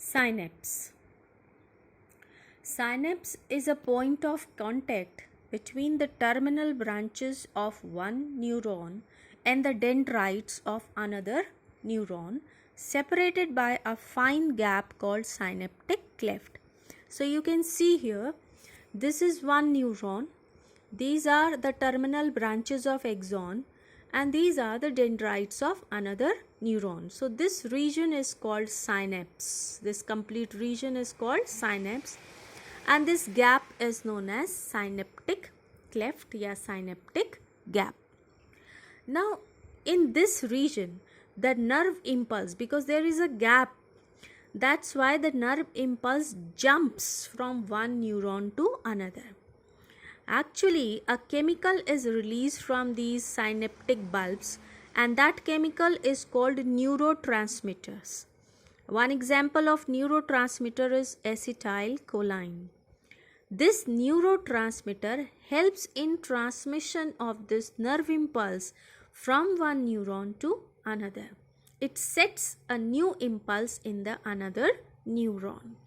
Synapse. Synapse is a point of contact between the terminal branches of one neuron and the dendrites of another neuron, separated by a fine gap called synaptic cleft. So you can see here, this is one neuron. These are the terminal branches of axon, and these are the dendrites of another neuron. So this region is called synapse. This complete region is called synapse, and this gap is known as synaptic cleft या synaptic gap. Now in this region, the nerve impulse, because there is a gap, that's why the nerve impulse jumps from one neuron to another. Actually, a chemical is released from these synaptic bulbs, and that chemical is called neurotransmitters. One example of neurotransmitter is acetylcholine. This neurotransmitter helps in transmission of this nerve impulse from one neuron to another. It sets a new impulse in the another neuron.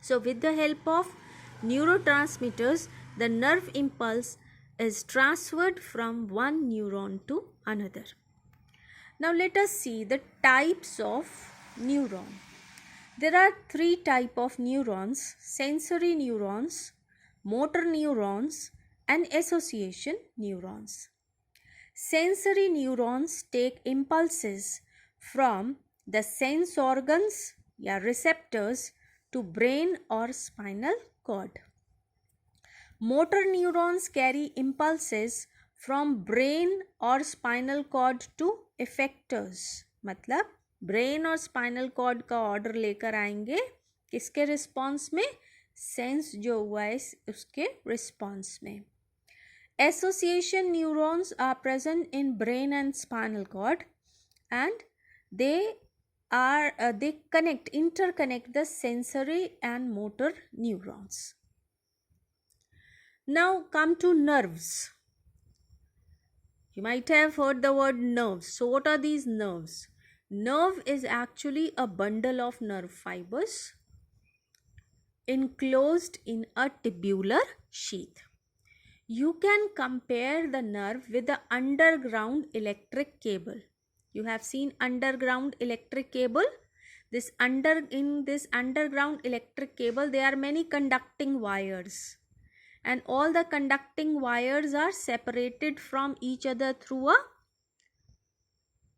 So with the help of neurotransmitters, the nerve impulse is transferred from one neuron to another. Now let us see the types of neuron. There are three types of neurons: sensory neurons, motor neurons, and association neurons. Sensory neurons take impulses from the sense organs या receptors to brain or spinal cord. Motor neurons carry impulses from brain or spinal cord to effectors. मतलब brain और spinal cord का order लेकर आएंगे किसके response में? Sense जो हुआ है उसके रिस्पॉन्स में. Association neurons are present in brain and spinal cord, and they interconnect the sensory and motor neurons. Now come to nerves. You might have heard the word nerves. So what are these nerves? Nerve is actually a bundle of nerve fibers enclosed in a tubular sheath. You can compare the nerve with the underground electric cable. You have seen underground electric cable. In this underground electric cable, there are many conducting wires, and all the conducting wires are separated from each other through a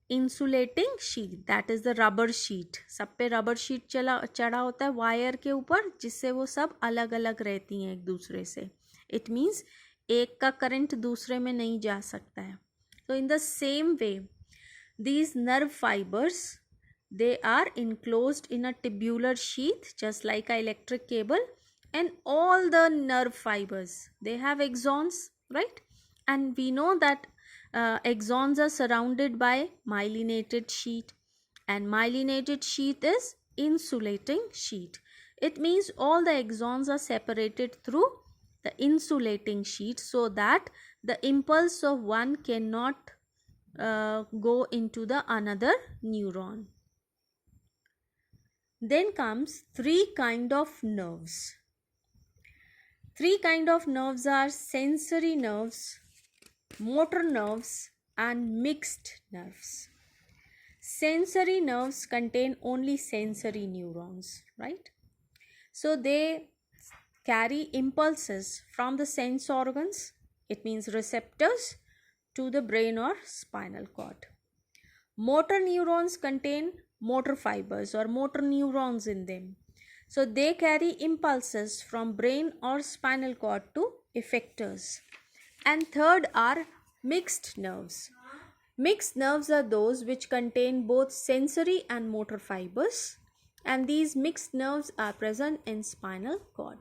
insulating sheet, that is the rubber sheet. सब पे rubber sheet चढ़ा होता है wire के ऊपर, जिससे वो सब अलग अलग रहती हैं एक दूसरे से. It means एक का करंट दूसरे में नहीं जा सकता है. So in the same way, these nerve fibers, they are enclosed in a tubular sheath just like an electric cable, and all the nerve fibers, they have axons, right? And we know that axons are surrounded by myelinated sheet, and myelinated sheath is insulating sheet. It means all the axons are separated through the insulating sheet so that the impulse of one cannot go into the another neuron. Then comes three kind of nerves. Three kind of nerves are sensory nerves, motor nerves, and mixed nerves. Sensory nerves contain only sensory neurons, right? So they carry impulses from the sense organs, it means receptors, to the brain or spinal cord. Motor neurons contain motor fibers or motor neurons in them. So they carry impulses from brain or spinal cord to effectors. And third are mixed nerves. Mixed nerves are those which contain both sensory and motor fibers, and these mixed nerves are present in spinal cord.